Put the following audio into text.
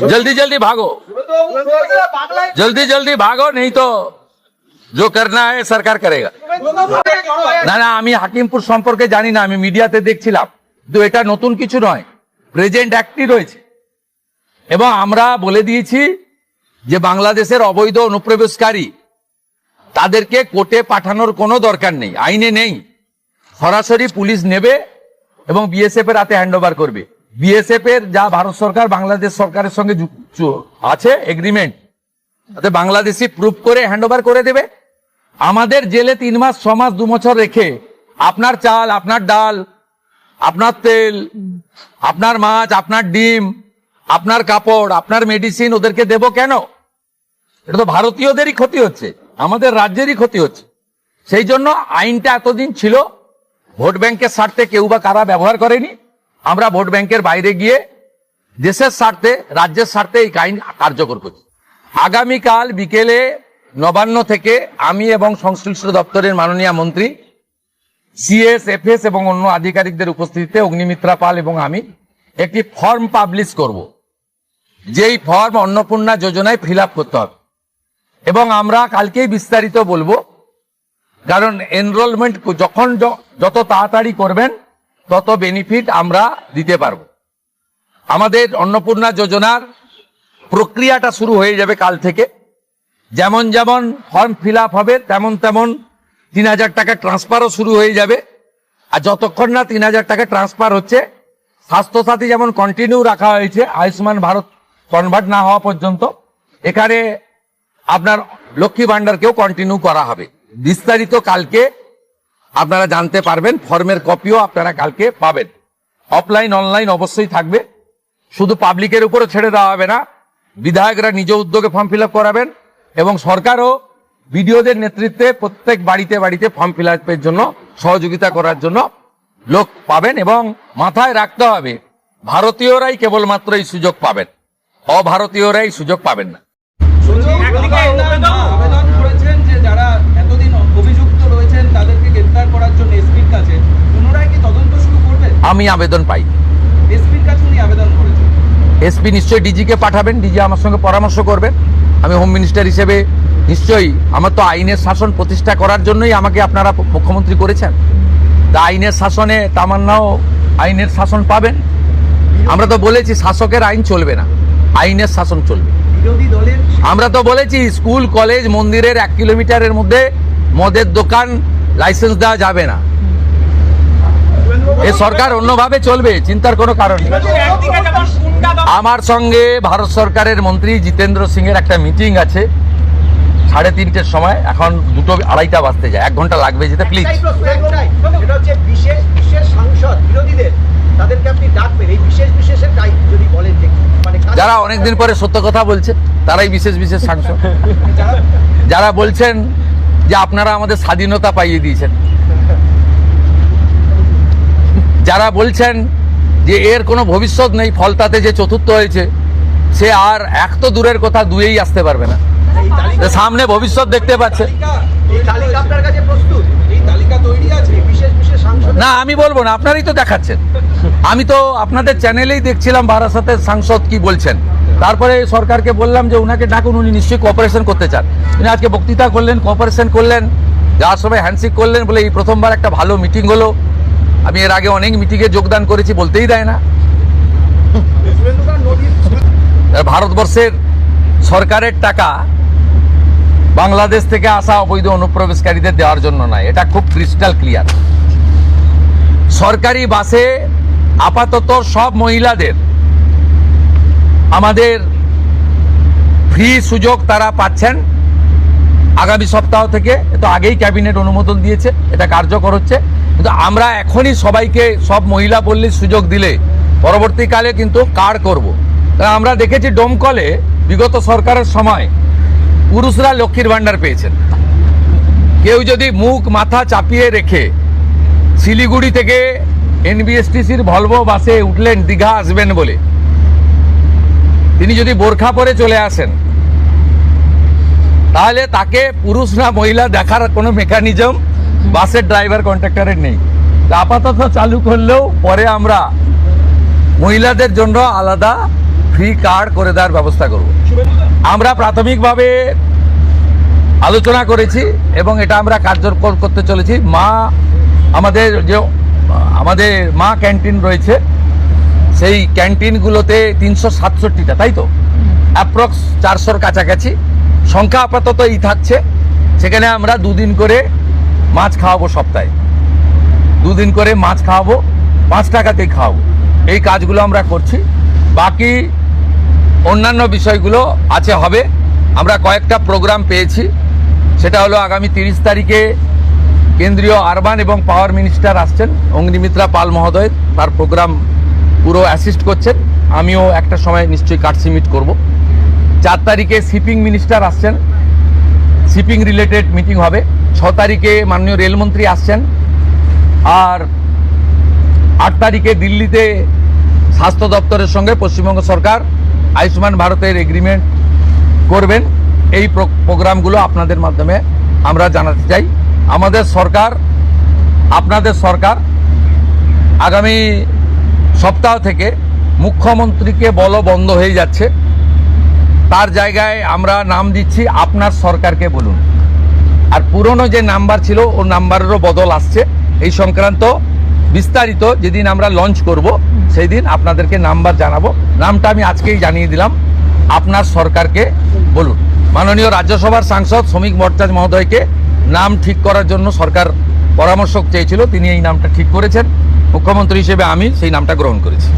जल्दी जल्दी भागो, जल्दी जल्दी भागो, नहीं तो जो करना है सरकार करेगा। না না, আমি হাকিমপুর সম্পর্কে জানি না, আমি মিডিয়াতে দেখছিলাম, কিন্তু এটা নতুন কিছু নয়, প্রেজেন্ট অ্যাক্টই রয়েছে। এবং আমরা বলে দিয়েছি যে বাংলাদেশের অবৈধ অনুপ্রবেশকারী তাদেরকে কোর্টে পাঠানোর কোনো দরকার নেই, আইনে নেই, সরাসরি পুলিশ নেবে এবং বিএসএফ এর হাতে হ্যান্ডওভার করবে। বিএসএফ এর যা ভারত সরকার বাংলাদেশ সরকারের সঙ্গে আছে এগ্রিমেন্ট, তাতে বাংলাদেশি প্রুফ করে হ্যান্ডওভার করে দেবে। আমাদের জেলে 3 মাস 6 মাস 2 বছর রেখে আপনার চাল, আপনার ডাল, আপনার তেল, আপনার মাছ, আপনার ডিম, আপনার কাপড়, আপনার মেডিসিন ওদেরকে দেব কেন? এটা তো ভারতীয়দেরই ক্ষতি হচ্ছে, আমাদের রাজ্যেরই ক্ষতি হচ্ছে। সেই জন্য আইনটা এতদিন ছিল ভোট ব্যাংকের স্বার্থে কেউ বা কারা ব্যবহার করেনি। আমরা ভোট ব্যাংকের বাইরে গিয়ে দেশের স্বার্থে, রাজ্যের স্বার্থে এই আইন কার্যকর করছি। আগামীকাল বিকেলে নবান্ন থেকে আমি এবং সংশ্লিষ্ট দপ্তরের মাননীয় মন্ত্রী, সিএস, এফএস এবং অন্য আধিকারিকদের উপস্থিতিতে অগ্নিমিত্রা পাল এবং আমি একটি ফর্ম পাবলিশ করব, যেই ফর্ম অন্নপূর্ণা যোজনায় ফিল আপ করতে হবে। এবং আমরা কালকেই বিস্তারিত বলবো, কারণ এনরোলমেন্ট যখন যত তাড়াতাড়ি করবেন তত বেনিফিট আমরা দিতে পারবো। আমাদের অন্নপূর্ণা যোজনার প্রক্রিয়াটা শুরু হয়ে যাবে কাল থেকে। যেমন যেমন ফর্ম ফিল আপ হবে তেমন তেমন 3000 টাকা ট্রান্সফারও শুরু হয়ে যাবে। আর যতক্ষণ না 3000 টাকা ট্রান্সফার হচ্ছে, স্বাস্থ্যসাথী যেমন কন্টিনিউ রাখা হয়েছে আয়ুষ্মান ভারত কনভার্ট না হওয়া পর্যন্ত, এখানে আপনার লক্ষ্মী ভান্ডারকেও কন্টিনিউ করা হবে। বিস্তারিত কালকে আপনারা জানতে পারবেন, ফর্মের কপিও আপনারা কালকে পাবেন। অফলাইন অনলাইন অবশ্যই থাকবে, শুধু পাবলিকের উপরে ছেড়ে দেওয়া হবে না, বিধায়করা নিজ উদ্যোগে ফর্ম ফিল আপ করাবেন এবং সরকারও বিডিওদের নেতৃত্বে প্রত্যেক বাড়িতে বাড়িতে ফর্ম ফিল আপের জন্য সহযোগিতা করার জন্য লোক পাবেন। এবং মাথায় রাখতে হবে, ভারতীয়রাই কেবলমাত্র এই সুযোগ পাবেন, অভারতীয়রাই সুযোগ পাবেন না। আবেদন করেছেন যে যারা এতদিন অভিযুক্ত রয়েছেন তাদেরকে গ্রেফতার করার জন্য এসপির কাছে, পুনরায় কি তদন্ত শুরু করবেন? আমি আবেদন পাই, এসপির কাছে উনি আবেদন করেছেন। এসপি নিশ্চয়ই ডিজিকে পাঠাবেন, ডিজি আমার সঙ্গে পরামর্শ করবেন। আমি হোম মিনিস্টার হিসেবে নিশ্চয়ই, আমার তো আইনের শাসন প্রতিষ্ঠা করার জন্যই আমাকে আপনারা মুখ্যমন্ত্রী করেছেন। তা আইনের শাসনে তামান্নাও আইনের শাসন পাবেন। আমরা তো বলেছি শাসকের আইন চলবে না, আইনের শাসন চলবে। বিরোধী দলের আমরা তো বলেছি স্কুল কলেজ মন্দিরের 1 কিলোমিটারের মধ্যে মদের দোকান লাইসেন্স দেওয়া যাবে না। এ সরকার অন্যভাবে চলবে, চিন্তার কোনো কারণ নেই। আমার সঙ্গে ভারত সরকারের মন্ত্রী জিতেন্দ্র সিং এর একটা মিটিং আছে 3:30-র সময়, এখন 2:30 বাজতে যায়, 1 ঘন্টা লাগবে যেতে। প্লিজ এটা হচ্ছে বিশেষ বিশেষ সাংসদ বিরোধীদের, তাদেরকে আপনি ডাকবেন, এই বিশেষ বিশেষের টাইপ যদি বলেন যে মানে যারা অনেকদিন পরে সত্য কথা বলছে তারাই বিশেষ বিশেষ সাংসদ। যারা বলছেন যে আপনারা আমাদের স্বাধীনতা পাইয়ে দিয়েছেন, যারা বলছেন যে এর কোনো ভবিষ্যৎ নেই, ফলতাতে যে চতুর্থ হয়েছে সে আর এক তো দূরের কথা, দুয়েই আসতে পারবে না, সামনে ভবিষ্যৎ দেখতে পাচ্ছে। এই তালিকা আপনার কাছে প্রস্তুত? এই তালিকা তৈরি আছে বিশেষ বিশেষ সাংসদ না আমি বলবো না, আপনারাই তো দেখাচ্ছেন। আমি তো আপনাদের চ্যানেলেই দেখছিলাম বারাসাতের সাংসদ কি বলছেন, তারপরে সরকারকে বললাম যে উনাকে ডাকুন, উনি নিশ্চয়ই কোঅপারেশন করতে চান। উনি আজকে বক্তৃতা করলেন, কোঅপারেশন করলেন, যাওয়ার সময় হ্যান্ডশেক করলেন, বলে এই প্রথমবার একটা ভালো মিটিং হলো। আমি এর আগে অনেক মিটিংয়ে যোগদান করেছি, বলতেই দেয় না। ভারতবর্ষের সরকারের টাকা বাংলাদেশ থেকে আসা অবৈধ অনুপ্রবেশকারীদের দেওয়ার জন্য নয়, এটা খুব ক্রিস্টাল ক্লিয়ার। সরকারি বাসে আপাতত সব মহিলাদের আমাদের ফ্রি সুযোগ তারা পাচ্ছেন আগামী সপ্তাহ থেকে। তো আগেই ক্যাবিনেট অনুমোদন দিয়েছে, এটা কার্যকর হচ্ছে। কিন্তু আমরা এখনই সবাইকে, সব মহিলা বললে সুযোগ দিলে পরবর্তীকালে কিন্তু কার্ড করব। কারণ আমরা দেখেছি ডোমকলে বিগত সরকারের সময় পুরুষরা লক্ষ্মীর ভান্ডার পেয়েছেন। কেউ যদি মুখ মাথা চাপিয়ে রেখে শিলিগুড়ি থেকে এনবিএসটিসির ভলভো বাসে উঠলেন দীঘা আসবেন বলে, তিনি যদি বোরখা পরে চলে আসেন, তাহলে তাকে পুরুষ না মহিলা দেখার কোনো মেকানিজম বাসের ড্রাইভার কন্ট্রাক্টরের নেই। আপাতত চালু করলেও পরে আমরা মহিলাদের জন্য আলাদা ফ্রি কার্ড করে দেওয়ার ব্যবস্থা করব। আমরা প্রাথমিকভাবে আলোচনা করেছি এবং এটা আমরা কার্যকর করতে চলেছি। আমাদের মা ক্যান্টিন রয়েছে, সেই ক্যান্টিনগুলোতে 367টা, তাই তো অ্যাপ্রক্স 400-র কাছাকাছি সংখ্যা আপাতত এই থাকছে। সেখানে আমরা 2 দিন করে মাছ খাওয়াবো, সপ্তাহে 2 দিন করে মাছ খাওয়াবো, 5 টাকাতেই খাওয়াবো। এই কাজগুলো আমরা করছি। বাকি অন্যান্য বিষয়গুলো হবে। আমরা কয়েকটা প্রোগ্রাম পেয়েছি, সেটা হলো আগামী 30 তারিখে কেন্দ্রীয় আরবান এবং পাওয়ার মিনিস্টার আসছেন, অগ্নিমিত্রা পাল মহোদয়, তার প্রোগ্রাম পুরো অ্যাসিস্ট করছেন। আমিও একটা সময় নিশ্চয়ই কাটসিমিট করব। 4 তারিখে শিপিং মিনিস্টার আসছেন, শিপিং রিলেটেড মিটিং হবে। 6 তারিখে মাননীয় রেলমন্ত্রী আসছেন। আর 8 তারিখে দিল্লিতে স্বাস্থ্য দপ্তরের সঙ্গে পশ্চিমবঙ্গ সরকার আয়ুষ্মান ভারতের এগ্রিমেন্ট করবেন। এই প্রোগ্রামগুলো আপনাদের মাধ্যমে আমরা জানাতে চাই। আমাদের সরকার, আপনাদের সরকার আগামী সপ্তাহ থেকে মুখ্যমন্ত্রীকে বন্ধ হয়ে যাচ্ছে, তার জায়গায় আমরা নাম দিচ্ছি আপনার সরকারকে বলুন। আর পুরনো যে নাম্বার ছিল ওর নাম্বারেরও বদল আসছে। এই সংক্রান্ত বিস্তারিত যেদিন আমরা লঞ্চ করব সেই দিন আপনাদেরকে নাম্বার জানাবো। নামটা আমি আজকেই জানিয়ে দিলাম, আপনার সরকারকে বলুন। মাননীয় রাজ্যসভার সাংসদ শ্রমিক ভট্টাচার্য মহোদয়কে নাম ঠিক করার জন্য সরকার পরামর্শ চেয়েছিল, তিনি এই নামটা ঠিক করেছেন। মুখ্যমন্ত্রী হিসেবে আমি সেই নামটা গ্রহণ করেছি।